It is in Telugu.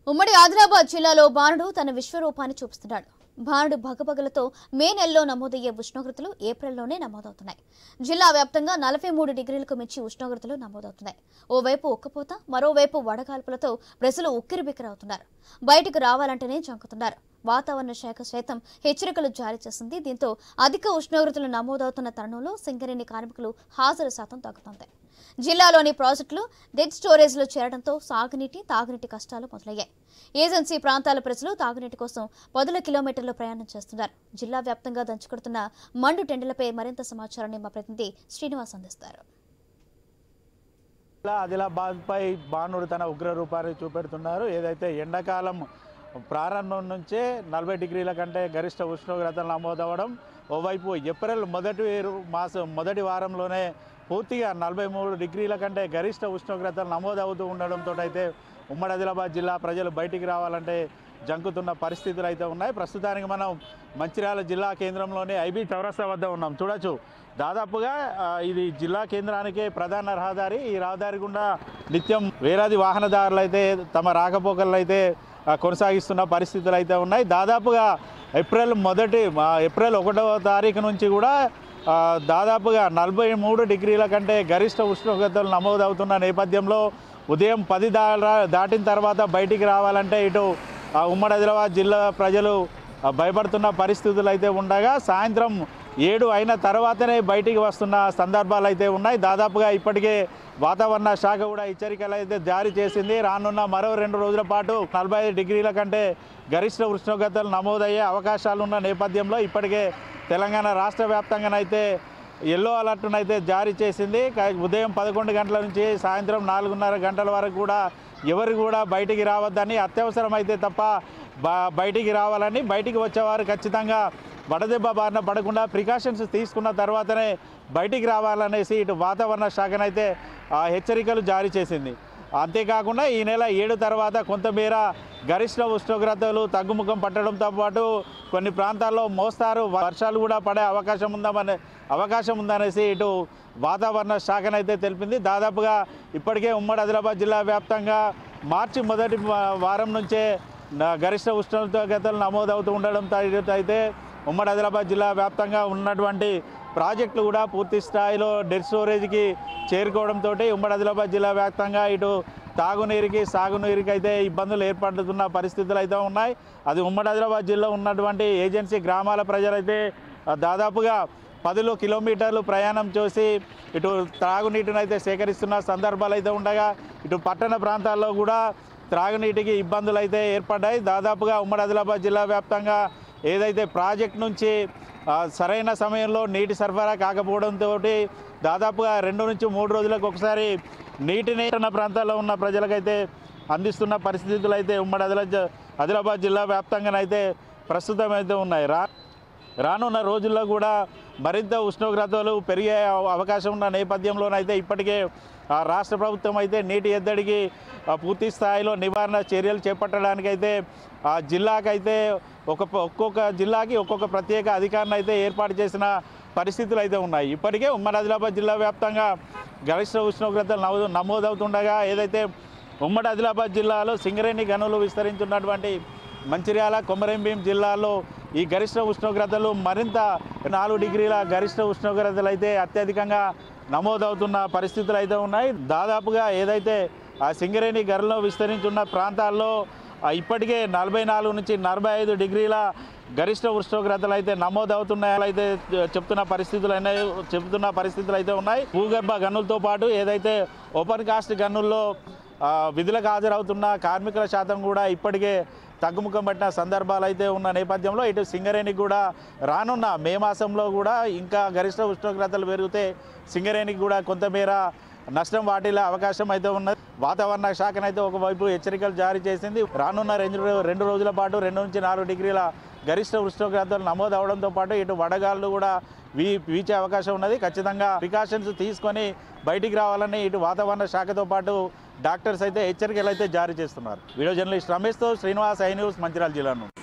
ఉమ్మడి ఆదిలాబాద్ జిల్లాలో బాణుడు తన విశ్వరూపాన్ని చూపిస్తున్నాడు. బాణుడు భగభగలతో మే నెలలో నమోదయ్యే ఉష్ణోగ్రతలు ఏప్రిల్లోనే నమోదవుతున్నాయి. జిల్లా వ్యాప్తంగా 43 డిగ్రీలకు మించి ఉష్ణోగ్రతలు నమోదవుతున్నాయి. ఓవైపు ఉక్కపోత, మరోవైపు వడగాల్పులతో ప్రజలు ఉక్కిరిబిక్కిరవుతున్నారు. బయటకు రావాలంటేనే జంకుతున్నారు. వాతావరణ శాఖ సైతం హెచ్చరికలు జారీ చేసింది. దీంతో అధిక ఉష్ణోగ్రతలు నమోదవుతున్న తరుణంలో సింగరేణి కార్మికులు హాజరు శాతం తగ్గుతోంది. జిల్లాలోని ప్రాజెక్టులు డెడ్ స్టోరేజ్లో చేరడంతో సాగునీటి, తాగునీటి కష్టాలు మొదలయ్యాయి. ఏజెన్సీ ప్రాంతాల ప్రజలు తాగునీటి కోసం 10 కిలోమీటర్లు ప్రయాణం చేస్తున్నారు. జిల్లా వ్యాప్తంగా దంచుకొడుతున్న మండు టెండలపై మరింత సమాచారాన్ని మా ప్రతినిధి శ్రీనివాస్ అందిస్తారు. ఆదిలాబాద్ పై బాణుడు తన ఉగ్ర రూపాన్ని చూపెడుతున్నారు. ఏదైతే ఎండాకాలం ప్రారంభం నుంచే 40 డిగ్రీల కంటే గరిష్ట ఉష్ణోగ్రతలు నమోదవడం, ఓవైపు ఏప్రిల్ మొదటి వారంలోనే పూర్తిగా 43 డిగ్రీల కంటే గరిష్ట ఉష్ణోగ్రతలు నమోదవుతూ ఉండడంతో అయితే ఉమ్మడి ఆదిలాబాద్ జిల్లా ప్రజలు బయటికి రావాలంటే జంకుతున్న పరిస్థితులు అయితే ఉన్నాయి. ప్రస్తుతానికి మనం మంచిర్యాల జిల్లా కేంద్రంలోని ఐబీ చౌరస్తా వద్ద ఉన్నాం. చూడొచ్చు, దాదాపుగా ఇది జిల్లా కేంద్రానికే ప్రధాన రహదారి. ఈ రహదారి గుండా నిత్యం వేలాది వాహనదారులు అయితే తమ రాకపోకలు అయితే కొనసాగిస్తున్న పరిస్థితులు అయితే ఉన్నాయి. దాదాపుగా ఏప్రిల్ 1వ తారీఖు నుంచి కూడా దాదాపుగా 43 డిగ్రీల కంటే గరిష్ట ఉష్ణోగ్రతలు నమోదవుతున్న నేపథ్యంలో ఉదయం 10 దాటిన తర్వాత బయటికి రావాలంటే ఇటు ఉమ్మడి ఆదిలాబాద్ జిల్లా ప్రజలు భయపడుతున్న పరిస్థితులు అయితే ఉండగా, సాయంత్రం 7 అయిన తర్వాతనే బయటికి వస్తున్న సందర్భాలు అయితే ఉన్నాయి. దాదాపుగా ఇప్పటికే వాతావరణ శాఖ కూడా హెచ్చరికలు అయితే జారీ చేసింది. రానున్న మరో 2 రోజుల పాటు 45 డిగ్రీల కంటే గరిష్ట ఉష్ణోగ్రతలు నమోదయ్యే అవకాశాలు ఉన్న నేపథ్యంలో ఇప్పటికే తెలంగాణ రాష్ట్ర వ్యాప్తంగానైతే ఎల్లో అలర్ట్ను అయితే జారీ చేసింది. ఉదయం 11 గంటల నుంచి సాయంత్రం 4:30 గంటల వరకు కూడా ఎవరు కూడా బయటికి రావద్దని, అత్యవసరం అయితే తప్ప బయటికి రావాలని, బయటికి వచ్చేవారు ఖచ్చితంగా వడదెబ్బ బారిన పడకుండా ప్రికాషన్స్ తీసుకున్న తర్వాతనే బయటికి రావాలనేసి ఇటు వాతావరణ శాఖనైతే హెచ్చరికలు జారీ చేసింది. అంతేకాకుండా ఈ నెల 7 తర్వాత కొంతమేర గరిష్ట ఉష్ణోగ్రతలు తగ్గుముఖం పట్టడంతో పాటు కొన్ని ప్రాంతాల్లో మోస్తారు వర్షాలు కూడా పడే అవకాశం ఉందనేసి ఇటు వాతావరణ శాఖనైతే తెలిపింది. దాదాపుగా ఇప్పటికే ఉమ్మడి ఆదిలాబాద్ జిల్లా వ్యాప్తంగా మార్చి మొదటి వారం నుంచే గరిష్ట ఉష్ణోగ్రతలు నమోదవుతూ ఉండడంతో అయితే ఉమ్మడి ఆదిలాబాద్ జిల్లా వ్యాప్తంగా ఉన్నటువంటి ప్రాజెక్టులు కూడా పూర్తి స్థాయిలో డెడ్ స్టోరేజ్కి చేరుకోవడంతో ఉమ్మడి ఆదిలాబాద్ జిల్లా వ్యాప్తంగా ఇటు తాగునీరుకి, సాగునీరుకి అయితే ఇబ్బందులు ఏర్పడుతున్న పరిస్థితులు అయితే ఉన్నాయి. అది ఉమ్మడి ఆదిలాబాద్ జిల్లా ఉన్నటువంటి ఏజెన్సీ గ్రామాల ప్రజలైతే దాదాపుగా 10 కిలోమీటర్లు ప్రయాణం చేసి ఇటు త్రాగునీటిని అయితే సేకరిస్తున్న సందర్భాలు అయితే ఉండగా, ఇటు పట్టణ ప్రాంతాల్లో కూడా త్రాగునీటికి ఇబ్బందులు అయితే ఏర్పడ్డాయి. దాదాపుగా ఉమ్మడి ఆదిలాబాద్ జిల్లా వ్యాప్తంగా ఏదైతే ప్రాజెక్ట్ నుంచి సరైన సమయంలో నీటి సరఫరా కాకపోవడంతో దాదాపుగా 2 నుంచి 3 రోజులకు ఒకసారి నీటిని ప్రాంతాల్లో ఉన్న ప్రజలకైతే అందిస్తున్న పరిస్థితులు అయితే ఉమ్మడి ఆదిలాబాద్ జిల్లా వ్యాప్తంగానైతే ప్రస్తుతం అయితే ఉన్నాయి. రానున్న రోజుల్లో కూడా మరింత ఉష్ణోగ్రతలు పెరిగే అవకాశం ఉన్న నేపథ్యంలోనైతే ఇప్పటికే రాష్ట్ర ప్రభుత్వం అయితే నీటి ఎద్దడికి పూర్తి స్థాయిలో నివారణ చర్యలు చేపట్టడానికైతే జిల్లాకైతే ఒక్కొక్క జిల్లాకి ఒక్కొక్క ప్రత్యేక అధికారిని అయితే ఏర్పాటు చేసిన పరిస్థితులు అయితే ఉన్నాయి. ఇప్పటికే ఉమ్మడి ఆదిలాబాద్ జిల్లా వ్యాప్తంగా గరిష్ట ఉష్ణోగ్రతలు నమోదవుతుండగా, ఏదైతే ఉమ్మడి ఆదిలాబాద్ జిల్లాలో సింగరేణి గనులు విస్తరించున్నటువంటి మంచిర్యాల, కొమరంభీం జిల్లాలో ఈ గరిష్ట ఉష్ణోగ్రతలు మరింత 4 డిగ్రీల గరిష్ట ఉష్ణోగ్రతలు అయితే అత్యధికంగా నమోదవుతున్న పరిస్థితులు అయితే ఉన్నాయి. దాదాపుగా ఏదైతే ఆ సింగరేణి గనులు విస్తరించున్న ప్రాంతాల్లో ఇప్పటికే 44 నుంచి 45 డిగ్రీల గరిష్ట ఉష్ణోగ్రతలు అయితే నమోదవుతున్నాయైతే చెప్తున్న పరిస్థితులు అయితే ఉన్నాయి. భూగర్భ గనులతో పాటు ఏదైతే ఓపెన్ కాస్ట్ గనుల్లో విధులకు హాజరవుతున్న కార్మికుల శాతం కూడా ఇప్పటికే తగ్గుముఖం పట్టిన సందర్భాలు అయితే ఉన్న నేపథ్యంలో ఇటు సింగరేణికి కూడా రానున్న మే మాసంలో కూడా ఇంకా గరిష్ట ఉష్ణోగ్రతలు పెరిగితే సింగరేణికి కూడా కొంతమేర నష్టం వాటిల్లే అవకాశం అయితే ఉన్నది. వాతావరణ శాఖనైతే ఒకవైపు హెచ్చరికలు జారీ చేసింది. రానున్న 2 రోజుల పాటు 2 నుంచి 4 డిగ్రీల గరిష్ట ఉష్ణోగ్రతలు నమోదు అవడంతో పాటు ఇటు వడగాళ్ళు కూడా వీచే అవకాశం ఉన్నది. ఖచ్చితంగా ప్రికాషన్స్ తీసుకొని బయటికి రావాలని ఇటు వాతావరణ శాఖతో పాటు డాక్టర్స్ అయితే హెచ్చరికలు అయితే జారీ చేస్తున్నారు. వీడియో జర్నలిస్ట్ రమేష్తో శ్రీనివాస్, ఐ న్యూస్, మంచిర్యాల జిల్లా నుండి.